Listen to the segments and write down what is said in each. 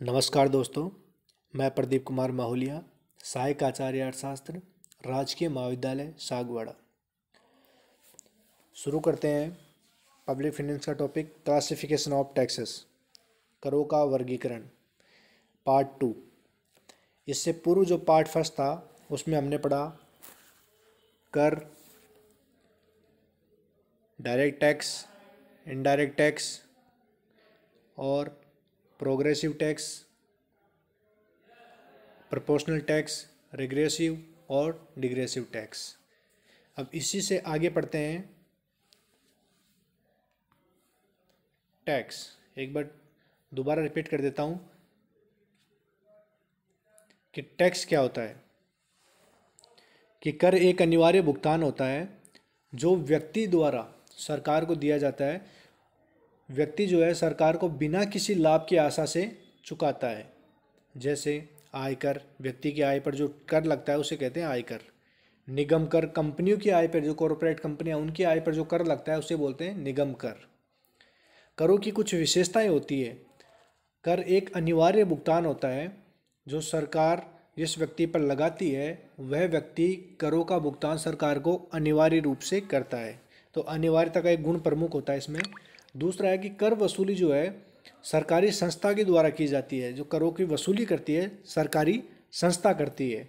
नमस्कार दोस्तों, मैं प्रदीप कुमार माहुलिया, सहायक आचार्य अर्थशास्त्र, राजकीय महाविद्यालय सागवाड़ा। शुरू करते हैं पब्लिक फाइनेंस का टॉपिक क्लासिफिकेशन ऑफ टैक्सेस, करों का वर्गीकरण, पार्ट 2। इससे पूर्व जो पार्ट फर्स्ट था उसमें हमने पढ़ा कर, डायरेक्ट टैक्स, इनडायरेक्ट टैक्स और progressive tax, proportional tax, regressive और डिग्रेसिव टैक्स। अब इसी से आगे पढ़ते हैं टैक्स। एक बार दोबारा रिपीट कर देता हूँ कि टैक्स क्या होता है। कि कर एक अनिवार्य भुगतान होता है जो व्यक्ति द्वारा सरकार को दिया जाता है। व्यक्ति जो है सरकार को बिना किसी लाभ की आशा से चुकाता है। जैसे आयकर, व्यक्ति की आय पर जो कर लगता है उसे कहते हैं आयकर। निगम कर, कंपनियों की आय पर, जो कॉरपोरेट कंपनियां उनकी आय पर जो कर लगता है उसे बोलते हैं निगम कर। करों की कुछ विशेषताएं होती है। कर एक अनिवार्य भुगतान होता है जो सरकार जिस व्यक्ति पर लगाती है वह व्यक्ति करों का भुगतान सरकार को अनिवार्य रूप से करता है। तो अनिवार्यता का एक गुण प्रमुख होता है इसमें। दूसरा है कि कर वसूली जो है सरकारी संस्था के द्वारा की जाती है। जो करों की वसूली करती है सरकारी संस्था करती है।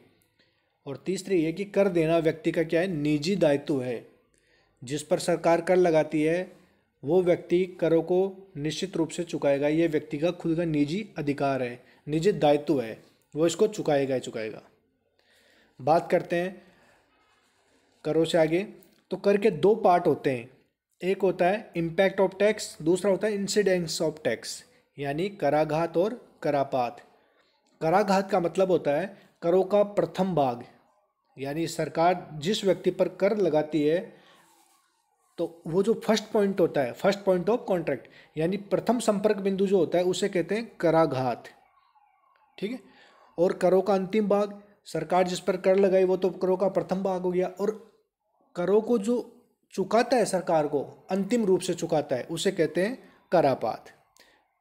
और तीसरी ये कि कर देना व्यक्ति का क्या है, निजी दायित्व है। जिस पर सरकार कर लगाती है वो व्यक्ति करों को निश्चित रूप से चुकाएगा। ये व्यक्ति का खुद का निजी अधिकार है, निजी दायित्व है, वो इसको चुकाएगा ही चुकाएगा। बात करते हैं करों से आगे। तो कर के दो पार्ट होते हैं। एक होता है इम्पैक्ट ऑफ टैक्स, दूसरा होता है इंसिडेंस ऑफ टैक्स, यानी कराघात और करापात। कराघात का मतलब होता है करों का प्रथम भाग, यानी सरकार जिस व्यक्ति पर कर लगाती है तो वो जो फर्स्ट पॉइंट होता है, फर्स्ट पॉइंट ऑफ कॉन्ट्रैक्ट, यानी प्रथम संपर्क बिंदु जो होता है उसे कहते हैं कराघात। ठीक है। और करों का अंतिम भाग, सरकार जिस पर कर लगाई वो तो करों का प्रथम भाग हो गया। और करों को जो चुकाता है सरकार को, अंतिम रूप से चुकाता है, उसे कहते हैं करापात।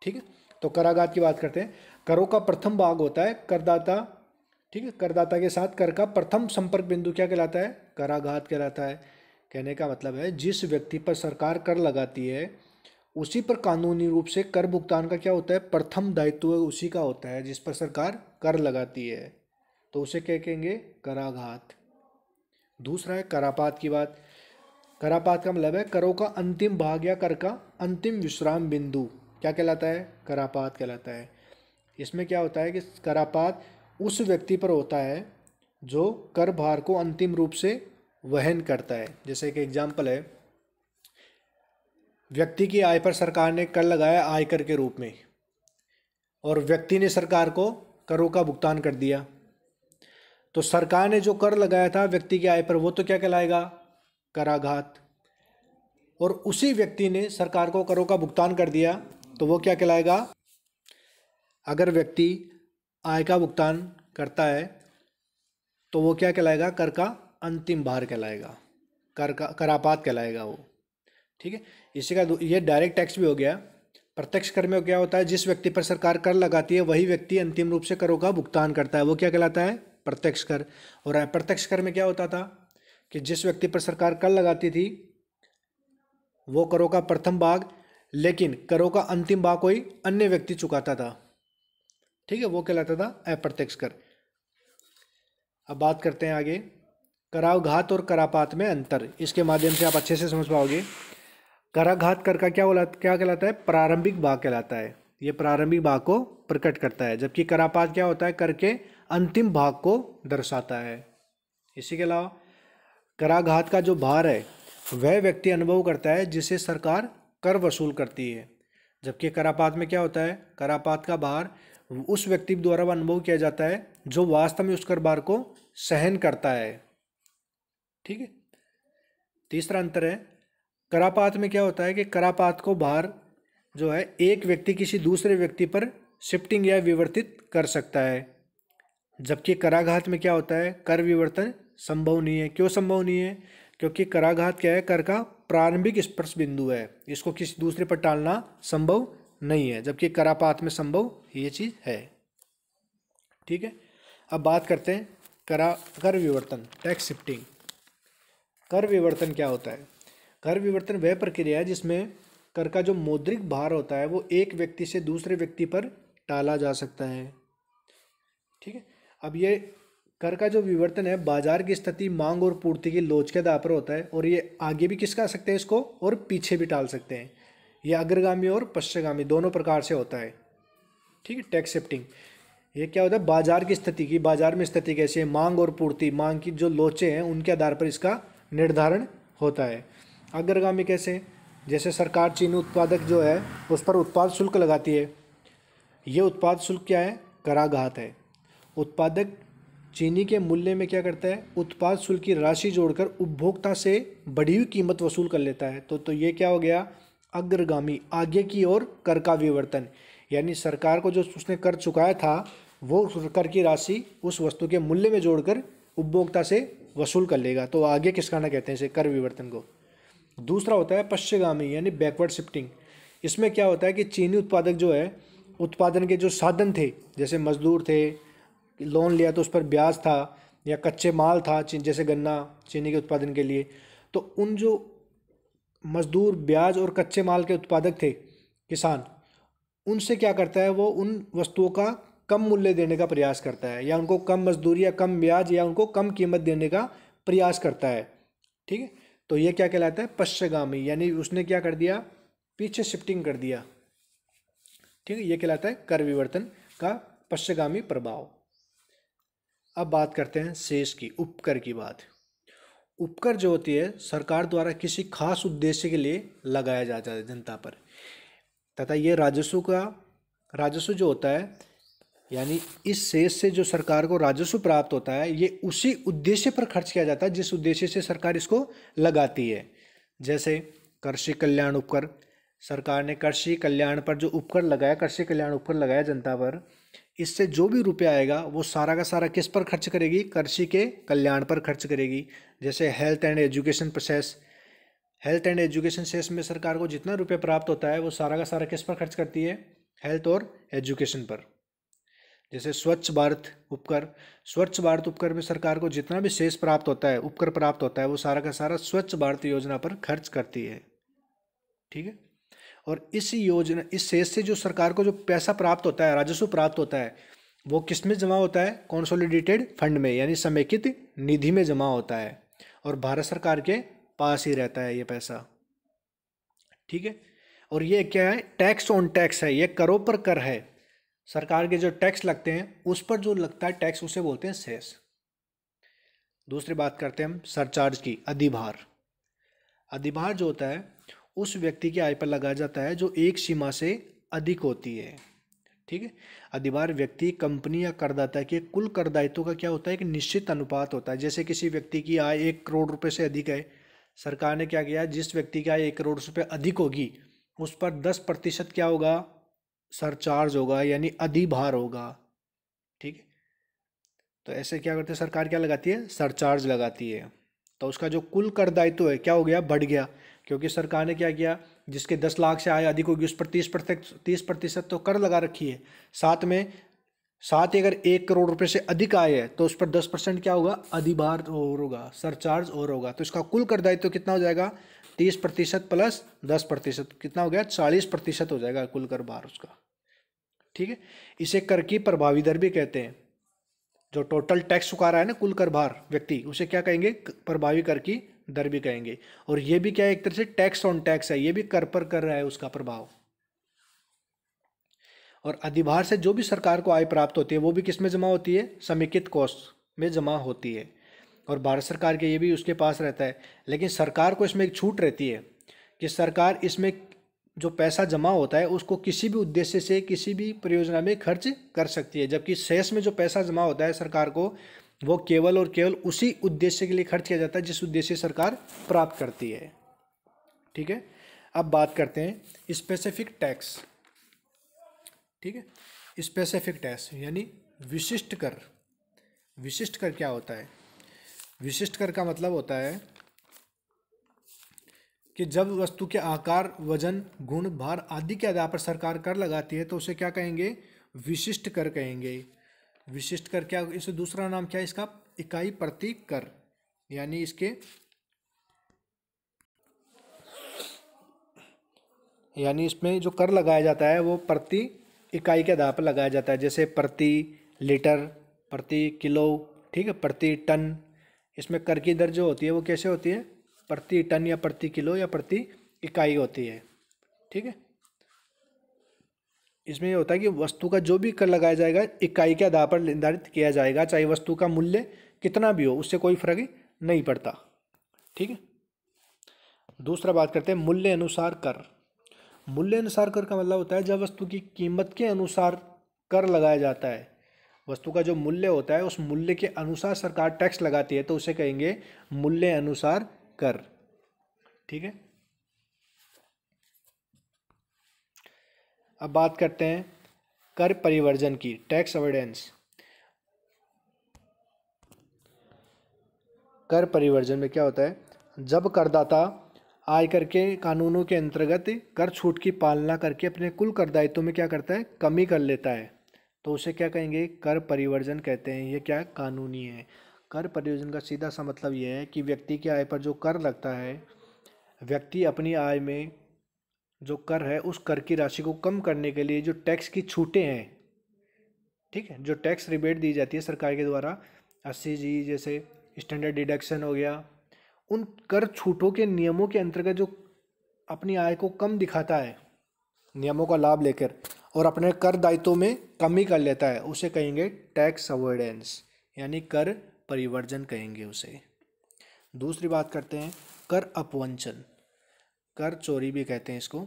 ठीक है। तो कराघात की बात करते हैं। करों का प्रथम भाग होता है करदाता। ठीक है। करदाता के साथ कर का प्रथम संपर्क बिंदु क्या कहलाता है, कराघात कहलाता है। कहने का मतलब है जिस व्यक्ति पर सरकार कर लगाती है उसी पर कानूनी रूप से कर भुगतान का क्या होता है, प्रथम दायित्व उसी का होता है जिस पर सरकार कर लगाती है। तो उसे क्या कहेंगे, कराघात। दूसरा है करापात की बात। करापात का मतलब है करों का अंतिम भाग या कर का अंतिम विश्राम बिंदु क्या कहलाता है, करापात कहलाता है। इसमें क्या होता है कि करापात उस व्यक्ति पर होता है जो कर भार को अंतिम रूप से वहन करता है। जैसे कि एग्जाम्पल है, व्यक्ति की आय पर सरकार ने कर लगाया आयकर के रूप में और व्यक्ति ने सरकार को करों का भुगतान कर दिया। तो सरकार ने जो कर लगाया था व्यक्ति की आय पर वो तो क्या कहलाएगा, कराघात। और उसी व्यक्ति ने सरकार को करों का भुगतान कर दिया तो वो क्या कहलाएगा, अगर व्यक्ति आय का भुगतान करता है तो वो क्या कहलाएगा, कर का अंतिम भार कहलाएगा, कर का करापात कहलाएगा वो। ठीक है। इसी का ये डायरेक्ट टैक्स भी हो गया। प्रत्यक्ष कर में क्या होता है, जिस व्यक्ति पर सरकार कर लगाती है वही व्यक्ति अंतिम रूप से करों का भुगतान करता है, वो क्या कहलाता है, प्रत्यक्ष कर। और अप्रत्यक्ष कर में क्या होता था कि जिस व्यक्ति पर सरकार कर लगाती थी वो करों का प्रथम भाग, लेकिन करों का अंतिम भाग कोई अन्य व्यक्ति चुकाता था। ठीक है। वो कहलाता था अप्रत्यक्ष कर। अब बात करते हैं आगे कराघात और करापात में अंतर। इसके माध्यम से आप अच्छे से समझ पाओगे। कराघात कर का क्या कहलाता है, प्रारंभिक भाग कहलाता है। ये प्रारंभिक भाग को प्रकट करता है, जबकि करापात क्या होता है, कर के अंतिम भाग को दर्शाता है। इसी के अलावा कराघात का जो भार है वह व्यक्ति अनुभव करता है जिसे सरकार कर वसूल करती है, जबकि करापात में क्या होता है, करापात का भार उस व्यक्ति द्वारा अनुभव किया जाता है जो वास्तव में उस कर भार को सहन करता है। ठीक है। तीसरा अंतर है, करापात में क्या होता है कि करापात को भार जो है एक व्यक्ति किसी दूसरे व्यक्ति पर शिफ्टिंग या विवर्तित कर सकता है, जबकि कराघात में क्या होता है, कर विवर्तन संभव नहीं है। क्यों संभव नहीं है, क्योंकि कराघात क्या है, कर का प्रारंभिक स्पर्श बिंदु है, इसको किसी दूसरे पर टालना संभव नहीं है, जबकि करापात में संभव ये चीज़ है। ठीक है, अब बात करते हैं कर विवर्तन, टैक्स शिफ्टिंग। कर विवर्तन क्या होता है? कर विवर्तन वह प्रक्रिया है जिसमें कर का जो मौद्रिक भार होता है वो एक व्यक्ति से दूसरे व्यक्ति पर टाला जा सकता है। ठीक है, अब ये कर का जो विवर्तन है बाजार की स्थिति, मांग और पूर्ति की लोच के आधार पर होता है, और ये आगे भी किसका सकते हैं इसको, और पीछे भी टाल सकते हैं। ये अग्रगामी और पश्चिमगामी दोनों प्रकार से होता है। ठीक है, टैक्स शिफ्टिंग ये क्या होता है? बाजार की स्थिति की, बाजार में स्थिति कैसी है, मांग और पूर्ति, मांग की जो लोचे हैं उनके आधार पर इसका निर्धारण होता है। अग्रगामी कैसे? जैसे सरकार चीनी उत्पादक जो है उस पर उत्पाद शुल्क लगाती है। ये उत्पाद शुल्क क्या है? कराघात है। उत्पादक चीनी के मूल्य में क्या करता है? उत्पाद शुल्क की राशि जोड़कर उपभोक्ता से बढ़ी हुई कीमत वसूल कर लेता है। तो ये क्या हो गया? अग्रगामी, आगे की ओर कर का विवर्तन। यानी सरकार को जो उसने कर चुकाया था वो कर की राशि उस वस्तु के मूल्य में जोड़कर उपभोक्ता से वसूल कर लेगा। तो आगे किसका ना कहते हैं इसे, कर विवर्तन को। दूसरा होता है पश्चिमगामी यानी बैकवर्ड शिफ्टिंग। इसमें क्या होता है कि चीनी उत्पादक जो है, उत्पादन के जो साधन थे, जैसे मजदूर थे, लोन लिया तो उस पर ब्याज था, या कच्चे माल था जैसे गन्ना चीनी के उत्पादन के लिए, तो उन जो मजदूर, ब्याज और कच्चे माल के उत्पादक थे किसान, उनसे क्या करता है? वो उन वस्तुओं का कम मूल्य देने का प्रयास करता है, या उनको कम मजदूरी या कम ब्याज या उनको कम कीमत देने का प्रयास करता है। ठीक है, तो ये क्या कहलाता है? पश्चिमगामी, यानी उसने क्या कर दिया? पीछे शिफ्टिंग कर दिया। ठीक है, ये कहलाता है कर विवर्तन का पश्चिमगामी प्रभाव। अब बात करते हैं शेष की, उपकर की बात। उपकर जो होती है सरकार द्वारा किसी खास उद्देश्य के लिए लगाया जाता है जनता पर, तथा ये राजस्व जो होता है, यानी इस शेष से जो सरकार को राजस्व प्राप्त होता है ये उसी उद्देश्य पर खर्च किया जाता है जिस उद्देश्य से सरकार इसको लगाती है। जैसे कृषि कल्याण उपकर, सरकार ने कृषि कल्याण पर जो उपकर लगाया, कृषि कल्याण उपकर लगाया जनता पर, इससे जो भी रुपया आएगा वो सारा का सारा किस पर खर्च करेगी? कृषि के कल्याण पर खर्च करेगी। जैसे health and education process, health and education cess में सरकार को जितना रुपया प्राप्त होता है वो सारा का सारा किस पर खर्च करती है? हेल्थ और एजुकेशन पर। जैसे स्वच्छ भारत उपकर, स्वच्छ भारत उपकर में सरकार को जितना भी शेष प्राप्त होता है, उपकर प्राप्त होता है, वो सारा का सारा स्वच्छ भारत योजना पर खर्च करती है। ठीक है, और इस योजना, इस शेष से जो सरकार को जो पैसा प्राप्त होता है, राजस्व प्राप्त होता है, वो किस में जमा होता है? कॉन्सोलिडेटेड फंड में, यानी समेकित निधि में जमा होता है, और भारत सरकार के पास ही रहता है ये पैसा। ठीक है, और ये क्या है? टैक्स ऑन टैक्स है, ये करों पर कर है। सरकार के जो टैक्स लगते हैं उस पर जो लगता है टैक्स, उसे बोलते हैं सेस। दूसरी बात करते हैं हम सरचार्ज की, अधिभार। अधिभार जो होता है उस व्यक्ति की आय पर लगाया जाता है जो एक सीमा से अधिक होती है। ठीक है, अधिभार व्यक्ति, कंपनी या करदाता के कुल कर दायित्वों का क्या होता है? एक निश्चित अनुपात होता है। जैसे किसी व्यक्ति की आय 1 करोड़ रुपए से अधिक है, सरकार ने क्या किया? जिस व्यक्ति की आय 1 करोड़ रुपए अधिक होगी उस पर 10% क्या होगा? सरचार्ज होगा, यानी अधिभार होगा। ठीक है, तो ऐसे क्या करते हैं? सरकार क्या लगाती है? सरचार्ज लगाती है। तो उसका जो कुल कर दायित्व है क्या हो गया? बढ़ गया, क्योंकि सरकार ने क्या किया? जिसके 10 लाख से आय अधिक होगी उस पर 30% तो कर लगा रखी है। साथ ही अगर 1 करोड़ रुपए से अधिक आय है तो उस पर 10% क्या होगा? अधिभार और होगा, सरचार्ज और होगा। तो इसका कुल कर दायित्व कितना हो जाएगा? 30% प्लस 10% कितना हो गया? 40% हो जाएगा कुल कर भार उसका। ठीक है, इसे कर की प्रभावी दर भी कहते हैं। जो टोटल टैक्स चुका रहा है ना कुल कर भार व्यक्ति, उसे क्या कहेंगे? प्रभावी कर की दर भी कहेंगे। और ये भी क्या है? एक तरह से टैक्स ऑन टैक्स है, ये भी कर पर कर रहा है उसका प्रभाव। और अधिभार से जो भी सरकार को आय प्राप्त होती है वो भी किस में जमा होती है? समेकित कोष में जमा होती है, और भारत सरकार के ये भी उसके पास रहता है। लेकिन सरकार को इसमें एक छूट रहती है कि सरकार इसमें जो पैसा जमा होता है उसको किसी भी उद्देश्य से, किसी भी परियोजना में खर्च कर सकती है, जबकि शेष में जो पैसा जमा होता है सरकार को, वो केवल और केवल उसी उद्देश्य के लिए खर्च किया जाता है जिस उद्देश्य सरकार प्राप्त करती है। ठीक है, अब बात करते हैं स्पेसिफिक टैक्स। ठीक है, स्पेसिफिक टैक्स यानी विशिष्ट कर। विशिष्ट कर क्या होता है? विशिष्ट कर का मतलब होता है कि जब वस्तु के आकार, वजन, गुण, भार आदि के आधार पर सरकार कर लगाती है तो उसे क्या कहेंगे? विशिष्ट कर कहेंगे। विशिष्ट कर क्या, इसे दूसरा नाम क्या है इसका? इकाई प्रति कर। यानी इसमें जो कर लगाया जाता है वो प्रति इकाई के आधार पर लगाया जाता है, जैसे प्रति लीटर, प्रति किलो, ठीक है, प्रति टन। इसमें कर की दर जो होती है वो कैसे होती है? प्रति टन या प्रति किलो या प्रति इकाई होती है, ठीक है। इसमें ये होता है कि वस्तु का जो भी कर लगाया जाएगा इकाई के आधार पर निर्धारित किया जाएगा, चाहे वस्तु का मूल्य कितना भी हो, उससे कोई फर्क नहीं पड़ता, ठीक है। दूसरा बात करते हैं मूल्य अनुसार कर। मूल्य अनुसार कर का मतलब होता है जब वस्तु की कीमत के अनुसार कर लगाया जाता है। वस्तु का जो मूल्य होता है उस मूल्य के अनुसार सरकार टैक्स लगाती है तो उसे कहेंगे मूल्य अनुसार कर, ठीक है। अब बात करते हैं कर परिवर्जन की, टैक्स अवॉइडेंस। कर परिवर्जन में क्या होता है? जब करदाता आयकर के कानूनों के अंतर्गत कर छूट की पालना करके अपने कुल कर दायित्व में क्या करता है? कमी कर लेता है, तो उसे क्या कहेंगे? कर परिवर्जन कहते हैं। ये क्या है? कानूनी है। कर परिवर्जन का सीधा सा मतलब ये है कि व्यक्ति की आय पर जो कर लगता है, व्यक्ति अपनी आय में जो कर है उस कर की राशि को कम करने के लिए जो टैक्स की छूटें हैं, ठीक है, जो टैक्स रिबेट दी जाती है सरकार के द्वारा, 80G जैसे स्टैंडर्ड डिडक्शन हो गया, उन कर छूटों के नियमों के अंतर्गत जो अपनी आय को कम दिखाता है नियमों का लाभ लेकर और अपने कर दायित्वों में कमी कर लेता है, उसे कहेंगे टैक्स अवॉइडेंस, यानी कर परिवर्जन कहेंगे उसे। दूसरी बात करते हैं कर अपवंचन। कर चोरी भी कहते हैं इसको।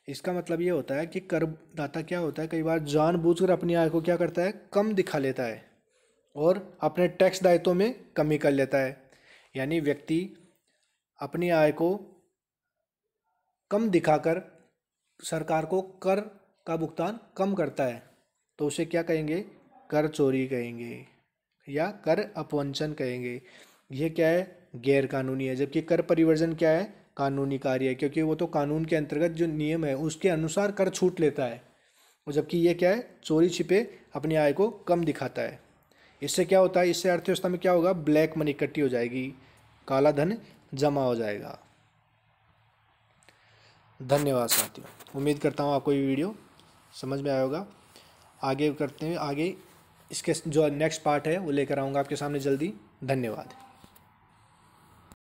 इसका मतलब ये होता है कि करदाता क्या होता है, कई बार जानबूझकर अपनी आय को क्या करता है? कम दिखा लेता है और अपने टैक्स दायित्वों में कमी कर लेता है। यानी व्यक्ति अपनी आय को कम दिखाकर सरकार को कर का भुगतान कम करता है, तो उसे क्या कहेंगे? कर चोरी कहेंगे या कर अपवंचन कहेंगे। ये क्या है? गैर कानूनी है, जबकि कर परिवर्जन क्या है? कानूनी कार्य है, क्योंकि वो तो कानून के अंतर्गत जो नियम है उसके अनुसार कर छूट लेता है, और जबकि ये क्या है? चोरी छिपे अपनी आय को कम दिखाता है। इससे क्या होता है? इससे अर्थव्यवस्था में क्या होगा? ब्लैक मनी इकट्ठी हो जाएगी, काला धन जमा हो जाएगा। धन्यवाद साथियों, उम्मीद करता हूँ आपको ये वीडियो समझ में आया होगा। आगे करते हैं, आगे इसके जो नेक्स्ट पार्ट है वो लेकर आऊँगा आपके सामने जल्दी। धन्यवाद।